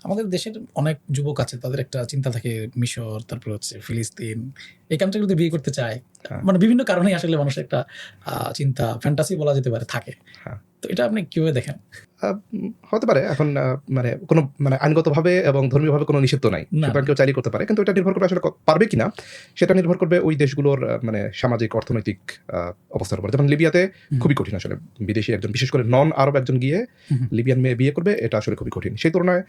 আমাদের দেশের অনেক যুবক আছে, তাদের একটা চিন্তা থাকে মিশর, তারপর হচ্ছে ফিলিস্তিন, এই কান্ট্রিগুলোতে বিয়ে করতে চায়। হ্যাঁ। মানে বিভিন্ন কারণেই আসলে মানুষের একটা চিন্তা, ফ্যান্টাসি বলা যেতে পারে, থাকে। হ্যাঁ। তো এটা আপনি কিভাবে দেখেন? হতে পারে। এখন মানে কোনো মানে আইনগতভাবে এবং ধর্মীয়ভাবে কোনো নিষিদ্ধ নাই। না, সুতরাং না। কেউ চাইলেই করতে পারে। কিন্তু এটা নির্ভর করবে আসলে পারবে কিনা, সেটা নির্ভর করবে ওই দেশগুলোর মানে সামাজিক, অর্থনৈতিক অবস্থার উপর। যেমন লিবিয়াতে হুম, খুবই কঠিন আসলে। বিদেশী একজন, বিশেষ করে নন আরব একজন গিয়ে হুম, লিবিয়ান মেয়ে বিয়ে করবে, এটা আসলে খুবই কঠিন। সেই তুলনায়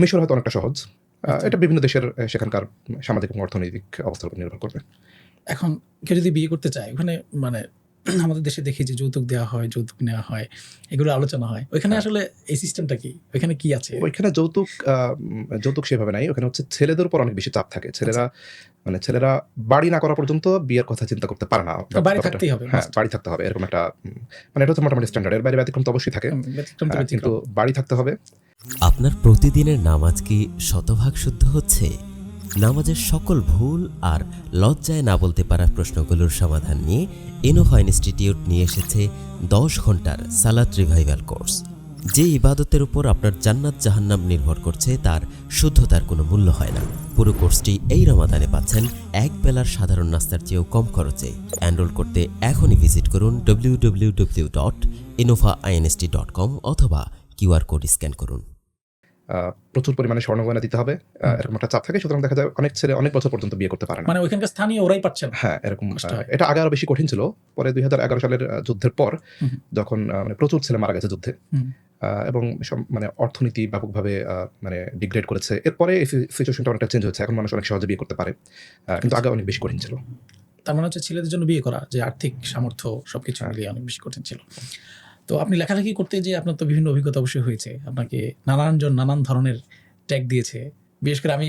মিশর হয়তো অনেকটা সহজ। আচ্ছা। এটা বিভিন্ন দেশের সেখানকার সামাজিক এবং অর্থনৈতিক অবস্থার উপর নির্ভর করবে। এখন কেউ যদি বিয়ে করতে চায়, ওখানে মানে আমাদের দেশে দেখি যে যৌতুক দেওয়া হয়, যৌতুক নেওয়া হয়, এগুলো আলোচনা হয়। ওইখানে হ্যাঁ। আসলে এই সিস্টেমটা কি? ওইখানে কি আছে? ওইখানে যৌতুক সেভাবে নাই। ওখানে হচ্ছে ছেলেদের উপর অনেক বেশি চাপ থাকে। আচ্ছা। ছেলেরা বাড়ি না করা পর্যন্ত বিয়ের কথা চিন্তা করতে পারে না। বাড়ি ব্যাপারটা থাকতেই হবে, হ্যাঁ, মাস্ট। বাড়ি থাকতে হবে। এরকম একটা মানে এটা হচ্ছে মোটামুটি স্ট্যান্ডার্ড। এর বাইরে ব্যতিক্রম তো অবশ্যই থাকে। ব্যতিক্রম তো কিন্তু ব্যতিক্রম। বাড়ি থাকতে হবে। আপনার প্রতিদিনের নামাজ কি শতভাগ শুদ্ধ হচ্ছে? নামাজের সকল ভুল আর লজ্জায় না বলতে পারা প্রশ্নগুলোর সমাধান নিয়ে ইনোভা ইনস্টিটিউট নিয়ে এসেছে 10 ঘন্টার সালাত রিভাইভাল কোর্স। যে ইবাদতের উপর আপনার জান্নাত জাহান্নাম নির্ভর করছে তার শুদ্ধতার কোনো মূল্য হয় না। পুরো কোর্সটি এই রমাদানে পাচ্ছেন এক বেলার সাধারণ নাস্তার চেয়েও কম খরচে। এনরোল করতে এখনই ভিজিট করুন www.innovainst.com অথবা কিউআর কোড স্ক্যান করুন। প্রচুর পরিমাণে স্বর্ণগয়না দিতে হবে। এরকম একটা চাপ থাকে। সুতরাং দেখা যায় অনেক ছেলে অনেক বছর পর্যন্ত বিয়ে করতে পারে না। মানে ওইখানকার স্থানীয় ওরাই পাচ্ছেন। হ্যাঁ, এরকম কষ্ট হয়। এটা আগে আরো বেশি কঠিন ছিল। পরে ২০১১ সালের যুদ্ধের পর হুম, যখন মানে প্রচুর ছেলে মারা গেছে যুদ্ধে। হুম। এবং মানে অর্থনীতি ব্যাপকভাবে মানে ডিগ্রেড করেছে। এরপরে এই সিচুয়েশনটা অনেকটা চেঞ্জ হয়েছে। এখন মানুষ অনেক সহজে বিয়ে করতে পারে। কিন্তু আগে অনেক বেশি কঠিন ছিল। তার মানে হচ্ছে ছেলেদের জন্য বিয়ে করা যে আর্থিক সামর্থ্য সবকিছু হ্যাঁ। মিলিয়ে অনেক বেশি কঠিন ছিল। তো আপনি লেখালেখি করতে যেয়ে আপনার তো বিভিন্ন অভিজ্ঞতা অবশ্যই হয়েছে। আপনাকে নানানজন নানান ধরনের ট্যাগ দিয়েছে। বিশেষ করে আমি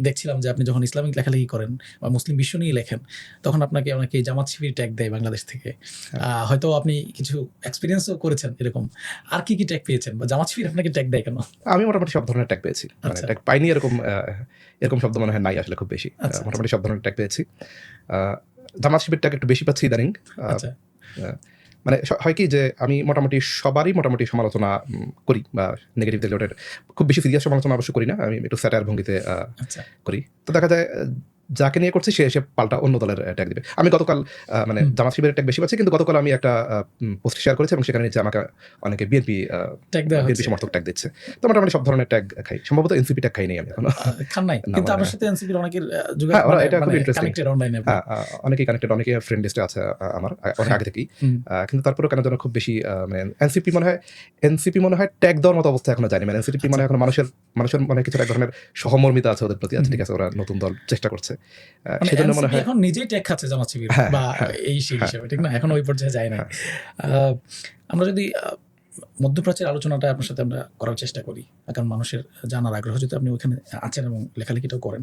দেখছিলাম যে আপনি যখন ইসলামিক লেখালেখি করেন বা মুসলিম বিশ্ব নিয়ে লেখেন, তখন আপনাকে অনেকে জামাত শিবির ট্যাগ দেয় বাংলাদেশ থেকে। হয়তো আপনি কিছু এক্সপেরিয়েন্সও করেছেন এরকম। আর কি ট্যাগ পেয়েছেন? বা জামাত শিবির আপনাকে ট্যাগ দেয় কেন? আমি মোটামুটি সব ধরনের ট্যাগ পেয়েছি। মানে আচ্ছা, ট্যাগ পাইনি এরকম শব্দ মনে হয় নাই আসলে খুব বেশি। আচ্ছা, মোটামুটি সব ধরনের ট্যাগ পেয়েছি। আ জামাত শিবির ট্যাগ একটু বেশি পাচ্ছি ইদানিং। আ আচ্ছা। আ মানে হয় কি যে আমি সবারই মোটামুটি সমালোচনা করি বা নেগেটিভ দিলে ওটার খুব বেশি সিরিয়াস সমালোচনা অবশ্য করি না। আমি একটু স্যাটায়ার ভঙ্গিতে আচ্ছা। করি। তো দেখা যায় যাকে নিয়ে করছি সে এসে পাল্টা অন্য দলের ট্যাগ দিবে। আমি গতকাল মানে হুম। জামাত শিবিরের ট্যাগ বেশি পাচ্ছি, কিন্তু গতকাল আমি একটা পোস্ট শেয়ার করেছি এবং সেখানে নিচে আমাকে অনেকে ট্যাগ দেওয়া বিএনপি হচ্ছে। সমর্থক ট্যাগ দিচ্ছে। তো মোটামুটি সব ধরনের ট্যাগ খাই। সম্ভবত এনসিপি ট্যাগ খাই নাই আমি এখনো। খান নাই। না, কিন্তু মানে আপনার সাথে এনসিপির অনেকের হ্যাঁ, ওরা মানে এটা খুব মানে ইন্টারেস্টিং। কানেক্টেড অনলাইনে আপনি। হ্যাঁ, অনেকেই কানেক্টেড, অনেকে ফ্রেন্ড লিস্টে আছে আমার অনেক আগে থেকেই। হুম। কিন্তু তারপরেও কেন যেন খুব বেশি মানে এনসিপি মনে হয় ট্যাগ দেওয়ার মতো অবস্থায় এখনো যায়নি। মানে এনসিপি মনে আচ্ছা। হয় এখন মানুষের মনে কিছুটা এক ধরনের সহমর্মিতা আছে ওদের প্রতি। আচ্ছা হুম। ঠিক আছে, ওরা নতুন দল চেষ্টা করছে। মানে সেজন্য মনে এনসিপি হয় এখন নিজেই ট্যাগ খাচ্ছে জামাত শিবির হ্যাঁ, বা হ্যাঁ, এই সেই হ্যাঁ, হিসেবে, ঠিক না? এখনো ওই পর্যায়ে যায় নাই। হ্যাঁ। আমরা যদি মধ্যপ্রাচ্যের আলোচনাটা আপনার সাথে আমরা করার চেষ্টা করি। কারণ মানুষের জানার আগ্রহ, যেহেতু আপনি ওখানে আছেন এবং লেখালেখিটাও করেন।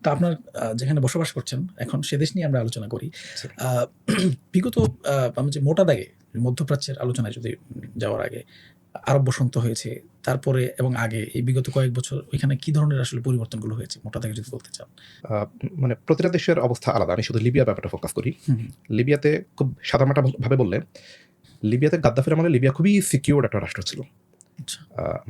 তো আপনার যেখানে বসবাস করছেন এখন, সে দেশ নিয়ে আমরা আলোচনা করি। আ বিগত আমি যে মোটা দাগে মধ্যপ্রাচ্যের আলোচনায় যদি যাওয়ার আগে আরব বসন্ত হয়েছে, তারপরে এবং আগে এই বিগত কয়েক বছর ওইখানে কি ধরনের আসলে পরিবর্তনগুলো হয়েছে? মোটা দাগে যদি বলতে চান। আ মানে প্রতিটা দেশের অবস্থা আলাদা। আমি শুধু লিবিয়ার ব্যাপারটা ফোকাস করি। হুম, লিবিয়াতে খুব সাদামাটা ভাবে বললে, লিবিয়াতে গাদ্দাফির আমলে লিবিয়া খুবই সিকিউরড একটা রাষ্ট্র ছিল। আচ্ছা।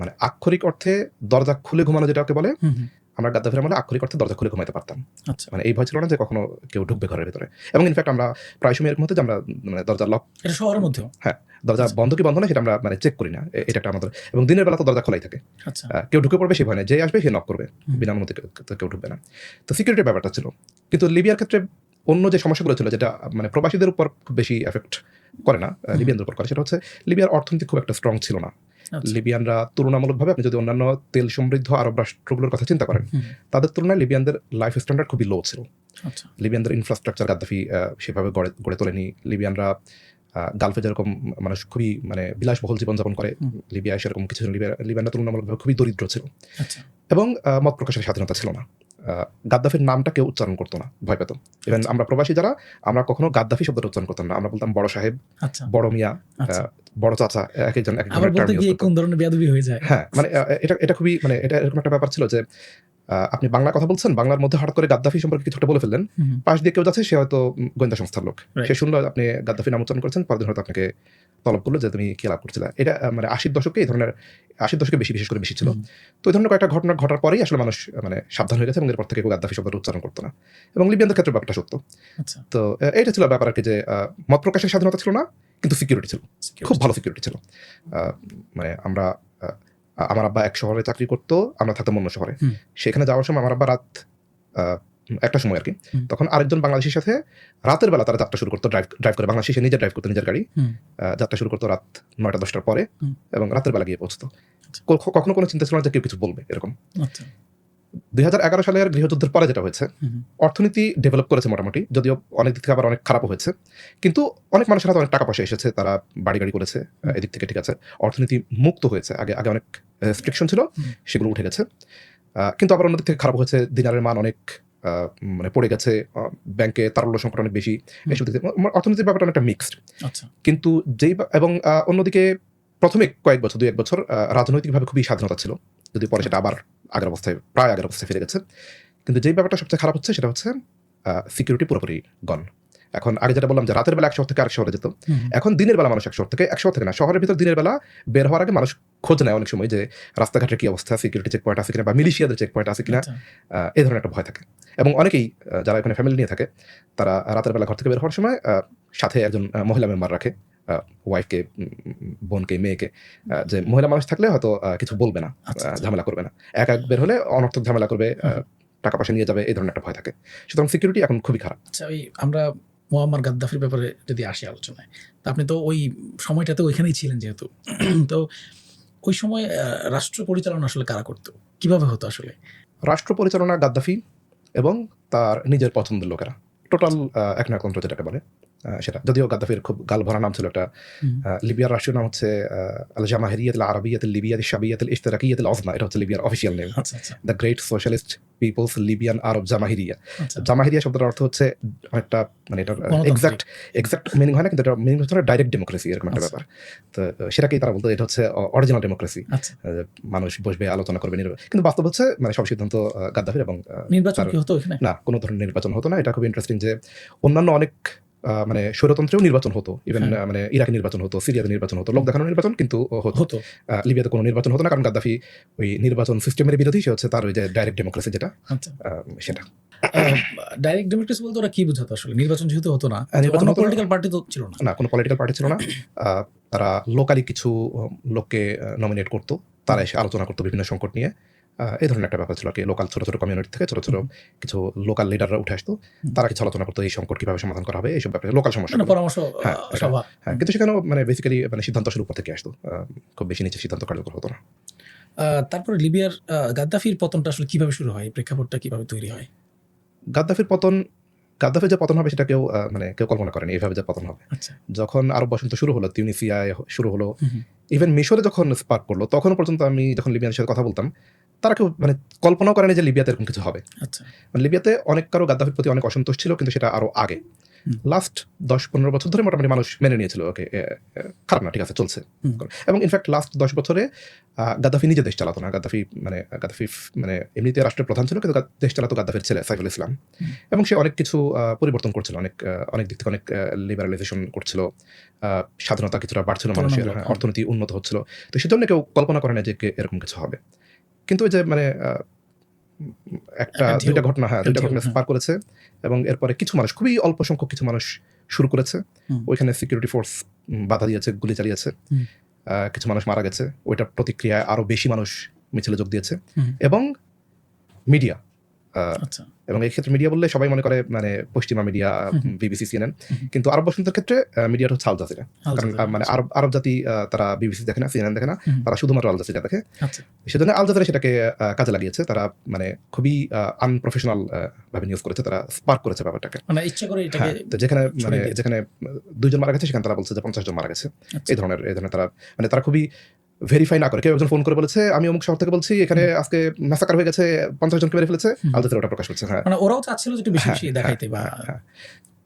মানে আক্ষরিক অর্থে দরজা খুলে ঘুমানো যেটাকে বলে, হুম, হুম। আমরা গাদ্দাফির আমলে আক্ষরিক অর্থে দরজা খুলে ঘুমাইতে পারতাম। আচ্ছা। মানে এই ভয় ছিল না যে কখনো কেউ ঢুকবে ঘরের ভেতরে। এবং ইনফ্যাক্ট আমরা প্রায় সময় এরকম হতো যে আমরা মানে দরজা লক, এটা শহরের মধ্যেও? হ্যাঁ, দরজা আচ্ছা। বন্ধ কি বন্ধ না সেটা আমরা মানে চেক করি না। এটা একটা আমাদের, এবং দিনের বেলা তো দরজা খোলাই থাকে। আচ্ছা। কেউ ঢুকে পড়বে সে ভয় নেই। যে আসবে সে নক করবে। হুম। বিনা অনুমতিতে কেউ ঢুকবে না। তো সিকিউরিটির ব্যাপারটা ছিল। কিন্তু লিবিয়ার ক্ষেত্রে অন্য যে সমস্যাগুলো ছিল, যেটা মানে প্রবাসীদের উপর খুব বেশি এফেক্ট করে না, লিবিয়ানদের উপর করে, সেটা হচ্ছে লিবিয়ার অর্থনীতি খুব একটা স্ট্রং ছিল না। আচ্ছা। লিবিয়ানরা তুলনামূলকভাবে, আপনি যদি অন্যান্য তেল সমৃদ্ধ আরব রাষ্ট্রগুলোর কথা চিন্তা করেন, হুম। তাদের তুলনায় লিবিয়ানদের লাইফ স্ট্যান্ডার্ড খুবই লো ছিল। আচ্ছা। লিবিয়ানদের ইনফ্রাস্ট্রাকচার গাদ্দাফি সেভাবে গড়ে তোলেনি। লিবিয়ানরা গালফে যেরকম মানুষ খুবই মানে বিলাসবহুল জীবনযাপন করে, হুম। লিবিয়ায় সেরকম কিছু লিবিয়ানরা তুলনামূলকভাবে খুবই দরিদ্র ছিল। আচ্ছা। এবং মত প্রকাশের স্বাধীনতা ছিল না। গাদ্দাফির নামটা কেউ উচ্চারণ করতো না, ভয় পেত। ইভেন আমরা প্রবাসী যারা, আমরা কখনো গাদ্দাফি শব্দটা উচ্চারণ করতাম না। আমরা বলতাম বড় সাহেব, আচ্ছা। বড় মিয়া, আচ্ছা। বড় চাচা, একেকজন এক আবার ধরনের বলতে টার্ম ইউজ গিয়ে করত। কোন ধরনের বেয়াদবি হয়ে যায়। হ্যাঁ, মানে এটা খুবই মানে এটা এরকম একটা ব্যাপার ছিল যে আপনি বাংলা কথা বলছেন, বাংলার মধ্যে হঠাৎ করে গাদ্দাফি সম্পর্কে কিছু একটা বলে ফেললেন। হুম, পাশ দিয়ে কেউ যাচ্ছে, সে হয়তো গোয়েন্দা সংস্থার লোক। রাইট। সে শুনলো আপনি গাদ্দাফি নাম উচ্চারণ করেছেন, পরের দিন হয়তো আপনাকে তলব করলো যে তুমি কি লাভ করছিলে। এটা মানে 80 দশকে এই ধরনের 80 দশকে বিশেষ করে বেশি ছিল। তো এই ধরনের কয়েকটা ঘটনা ঘটার পরেই আসলে মানুষ মানে সাবধান হয়ে গেছে এবং এরপর থেকে কেউ গাদ্দাফি শব্দটা উচ্চারণ করতো না। এবং লিবিয়ানদের ক্ষেত্রে ব্যাপারটা সত্য। আচ্ছা, তো এইটা ছিল ব্যাপার আরকি যে মত প্রকাশের স্বাধীনতা ছিল না, কিন্তু সিকিউরিটি ছিল। খুব ভালো সিকিউরিটি ছিল। মানে আমরা আমার আব্বা এক শহরে চাকরি করতো, আমরা থাকতাম অন্য শহরে। হুম। সেখানে যাওয়ার সময় আমার আব্বা রাত একটা সময় আরকি। হুম। তখন আরেকজন বাংলাদেশীর সাথে রাতের বেলা তারা যাত্রা শুরু করতো, ড্রাইভ করে। বাংলাদেশে সে নিজে ড্রাইভ করতো, নিজের গাড়ি। হুম। যাত্রা শুরু করতো রাত ৯টা-১০টার পরে হুম। এবং রাতের বেলা গিয়ে পৌঁছতো। আচ্ছা। কখনো কোনো চিন্তা ছিল না যে কেউ কিছু বলবে এরকম। আচ্ছা। ২০১১ সালের গৃহযুদ্ধের পরে যেটা হয়েছে, হুম, হুম। অর্থনীতি ডেভেলপ করেছে মোটামুটি, যদিও অনেক দিক থেকে আবার অনেক খারাপও হয়েছে। কিন্তু অনেক মানুষের হাতে অনেক টাকা পয়সা এসেছে, তারা বাড়ি করেছে, এদিক থেকে ঠিক আছে। অর্থনীতি মুক্ত হয়েছে। আগে অনেক রেস্ট্রিকশন ছিল, সেগুলো উঠে গেছে। কিন্তু আবার অন্যদিক থেকে খারাপ হয়েছে, দিনারের মান অনেক মানে পড়ে গেছে, ব্যাংকে তারল্য সংকট অনেক বেশি। এসব দিক থেকে অর্থনীতির ব্যাপারটা অনেকটা মিক্সড। আচ্ছা। কিন্তু এবং অন্যদিকে প্রথমে কয়েক বছর, ২-১ বছর রাজনৈতিকভাবে খুবই স্বাধীনতা ছিল, যদি পরে সেটা আবার প্রায় আগের অবস্থায় ফিরে গেছে। কিন্তু যেই ব্যাপারটা সবচেয়ে খারাপ হচ্ছে সেটা হচ্ছে সিকিউরিটি পুরোপুরি গন। এখন আগে যেটা বললাম যে রাতের বেলা এক শহর থেকে আরেক শহরে যেত, এখন দিনের বেলা মানুষ এক শহর থেকে না, শহরের ভিতর দিনের বেলা বের হওয়ার আগে মানুষ খোঁজ নেয় অনেক সময় যে রাস্তাঘাটের কি অবস্থা, সিকিউরিটি চেক পয়েন্ট আছে কিনা বা মিলিশিয়াদের চেক পয়েন্ট আছে কিনা, আচ্ছা। এই ধরনের একটা ভয় থাকে। এবং অনেকেই যারা এখানে ফ্যামিলি নিয়ে থাকে, তারা রাতের বেলা ঘর থেকে বের হওয়ার সময় সাথে একজন মহিলা মেম্বার রাখে, ওয়াইফকে, বোনকে, মেয়েকে, যে মহিলা মানুষ থাকলে হয়তো কিছু বলবে না, আচ্ছা। ঝামেলা করবে না, এক বের হলে অনর্থক ঝামেলা করবে, টাকা পয়সা নিয়ে যাবে, এই ধরনের একটা ভয় থাকে। সুতরাং সিকিউরিটি এখন খুবই খারাপ। আচ্ছা, ওই আমরা মুয়াম্মার গাদ্দাফির ব্যাপারে যদি আসি আলোচনায়, তা আপনি তো ওই সময়টাতে ওইখানেই ছিলেন যেহেতু, তো ওই সময় রাষ্ট্র পরিচালনা আসলে কারা করতো, কিভাবে হতো আসলে? রাষ্ট্র পরিচালনা গাদ্দাফি এবং তার নিজের পছন্দের লোকেরা, টোটাল একনায়কতন্ত্র যেটাকে বলে সেটা। যদিও গাদ্দাফির খুব গালভরা নাম ছিল একটা। লিবিয়ার রাষ্ট্রীয় নাম হচ্ছে আল জামাহিরিয়াত আল আরাবিয়াত আল লিবিয়াত আল শাবিয়াত আল ইশতিরাকিয়াত আল আজমা। এটা হচ্ছে লিবিয়ার অফিসিয়াল নেম, আচ্ছা, আচ্ছা, the great socialist people's Libyan Arab Jamahiriya. আচ্ছা। জামাহিরিয়া শব্দের অর্থ হচ্ছে অনেকটা, মানে এটা এক্সাক্ট মিনিং হয় না, কিন্তু এটা মিনিং হচ্ছে ডাইরেক্ট ডেমোক্রেসি, এরকম একটা ব্যাপার। তো সেটাকেই তারা বলতো এটা হচ্ছে অরিজিনাল ডেমোক্রেসি, আচ্ছা। মানুষ বসবে, আলোচনা করবে, কিন্তু বাস্তব হচ্ছে মানে সব সিদ্ধান্ত গাদ্দাফির। এবং নির্বাচন কি হতো এখানে? না, কোনো ধরনের নির্বাচন হতো না। এটা খুব ইন্টারেস্টিং যে অন্যান্য অনেক মানে স্বৈরতন্ত্রেও নির্বাচন হতো, ইভেন মানে ইরাকে নির্বাচন হতো, সিরিয়াতে নির্বাচন হতো, লোক দেখানো নির্বাচন কিন্তু হতো। লিবিয়াতে কোনো নির্বাচন হতো না, কারণ গাদ্দাফি ওই নির্বাচন সিস্টেমের বিরোধী। সে হচ্ছে তার ওই যে ডাইরেক্ট ডেমোক্রেসি যেটা, সেটা। ডাইরেক্ট ডেমোক্রেসি বলতে ওরা কি বোঝাতো আসলে? নির্বাচন যেহেতু হতো না, নির্বাচন কোনো পলিটিক্যাল পার্টি তো ছিল না। না, কোনো পলিটিক্যাল পার্টি ছিল না। তারা লোকালি কিছু লোককে নমিনেট করতো, তারা এসে আলোচনা করতো বিভিন্ন সংকট নিয়ে। এই ধরনের একটা ব্যাপার ছিল আর কি। লোকাল ছোট ছোট কমিউনিটি থেকে ছোট ছোট কিছু লোকাল লিডাররা উঠে আসতো, তারা কিছু আলোচনা করতো এই সংকট কিভাবে সমাধান করা হবে, এইসব ব্যাপারে লোকাল সমস্যা, পরামর্শ সভা। হ্যাঁ, কিন্তু সেখানেও মানে বেসিক্যালি মানে সিদ্ধান্ত আসলে উপর থেকে আসতো, খুব বেশি নিচে সিদ্ধান্ত কার্যকর হতো না। তারপরে লিবিয়ার গাদ্দাফির পতনটা আসলে কিভাবে শুরু হয়, প্রেক্ষাপটটা কিভাবে তৈরি হয়? গাদ্দাফির যে পতন হবে সেটা কেউ মানে কেউ কল্পনা করেনি এইভাবে যে পতন হবে। আচ্ছা। যখন আরব বসন্ত শুরু হলো, তিউনিসিয়ায় শুরু হলো, ইভেন মিশরে যখন স্পার্ক করলো, তখন পর্যন্ত আমি যখন লিবিয়ানের সাথে কথা বলতাম, তারা কেউ মানে কল্পনাও করেনি যে লিবিয়াতে এরকম কিছু হবে। আচ্ছা। মানে লিবিয়াতে অনেক কারো গাদ্দাফির প্রতি অনেক অসন্তোষ ছিল, কিন্তু সেটা আরো আগে, লাস্ট 10-15 বছর ধরে মোটামুটি মানুষ মেনে নিয়েছিল, ওকে খারাপ না, ঠিক আছে, চলছে। এবং ইনফ্যাক্ট লাস্ট 10 বছরে গাদ্দাফি নিজে দেশ চালাতো না। গাদ্দাফি মানে এমনিতে রাষ্ট্রের প্রধান ছিল, কিন্তু দেশ চালাতো গাদ্দাফির ছেলে সাইফুল ইসলাম। এবং সে অনেক কিছু পরিবর্তন করছিল, অনেক দিক থেকে অনেক লিবারালাইজেশন করছিল, স্বাধীনতা কিছুটা বাড়ছিল মানুষের, অর্থনীতি উন্নত হচ্ছিল। তো সেজন্য কেউ কল্পনা করে না যে এরকম কিছু হবে। কিন্তু ওই যে মানে দুইটা ঘটনা স্পার্ক করেছে, এবং এরপরে কিছু মানুষ, খুবই অল্প সংখ্যক কিছু মানুষ শুরু করেছে, ওইখানে সিকিউরিটি ফোর্স বাধা দিয়েছে, গুলি চালিয়েছে, কিছু মানুষ মারা গেছে। ওইটার প্রতিক্রিয়ায় আরো বেশি মানুষ মিছিলে যোগ দিয়েছে, এবং মিডিয়া, এবং এই ক্ষেত্রে মিডিয়া বললে সবাই মনে করে মানে পশ্চিমা মিডিয়া, বিবিসি, সিএনএন, কিন্তু আরব বসন্তের ক্ষেত্রে মিডিয়াটা হচ্ছে আল জাজিরা। কারণ মানে আরব জাতি তারা বিবিসি দেখে না, সিএনএন দেখে না, তারা শুধুমাত্র আল জাজিরা দেখে। সেজন্য আল জাজিরা সেটাকে কাজে লাগিয়েছে। তারা মানে খুবই আনপ্রফেশনাল ভাবে নিউজ করেছে, তারা স্পার্ক করেছে ব্যাপারটাকে, মানে ইচ্ছা করে এটাকে। যেখানে 2 জন মারা গেছে, সেখানে তারা বলছে যে 50 জন মারা গেছে। এই ধরনের তারা খুবই ভেরিফাই না করে, কেউ একজন ফোন করে বলেছে আমি অমুক শহর থেকে বলছি, এখানে আজকে ম্যাসাকার হয়ে গেছে, 50 জনকে মেরে ফেলেছে, আল জাজিরা ওটা প্রকাশ করছে। হ্যাঁ, মানে ওরাও চাচ্ছিল যে একটু বেশি বেশি দেখাইতে বা।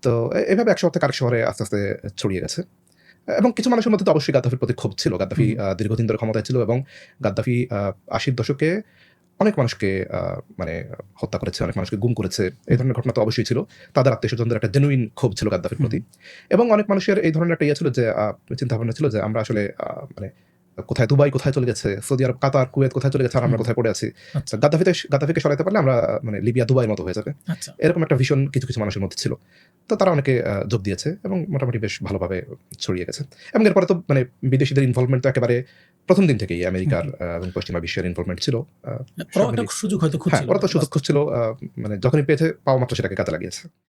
তো এইভাবে এক শহর থেকে আরেক শহরে আস্তে আস্তে ছড়িয়ে গেছে। এবং কিছু মানুষের মধ্যে তো অবশ্যই গাদ্দাফির প্রতি ক্ষোভ ছিল। গাদ্দাফি দীর্ঘদিন ধরে ক্ষমতায় ছিল, এবং গাদ্দাফি 80-র দশকে অনেক মানুষকে মানে হত্যা করেছে, অনেক মানুষকে গুম করেছে। এই ধরনের ঘটনা তো অবশ্যই ছিল। তাদের আত্মীয়স্বজনদের একটা জেনুইন ক্ষোভ ছিল গাদ্দাফির প্রতি। এবং অনেক মানুষের এই ধরনের একটা ইয়ে ছিল যে চিন্তাভাবনা ছিল যে আমরা আসলে মানে কোথায় দুবাই কোথায় চলে গেছে, সৌদি আরব, কাতার, কুয়েত কোথায় চলে গেছে আর আমরা কোথায় পড়ে আছি। আচ্ছা, গাদ্দাফিকে সরাইতে পারলে আমরা মানে লিবিয়া দুবাইয়ের মতো হয়ে যাবে। আচ্ছা। এরকম একটা ভীষণ কিছু মানুষের মধ্যে ছিল। তো তারা অনেকে যোগ দিয়েছে এবং মোটামুটি বেশ ভালোভাবে ছড়িয়ে গেছে। এবং এরপরে তো মানে বিদেশিদের ইনভলভমেন্ট তো একেবারে প্রথম দিন থেকেই আমেরিকার এবং পশ্চিমা বিশ্বের ইনভলভমেন্ট ছিল। ওরাও একটা সুযোগ হয়তো হ্যাঁ, খুঁজছিল। ওরা তো সুযোগ খুঁজছিল, মানে যখনই পেয়েছে পাওয়া মাত্র সেটাকে কাজে লাগিয়েছে।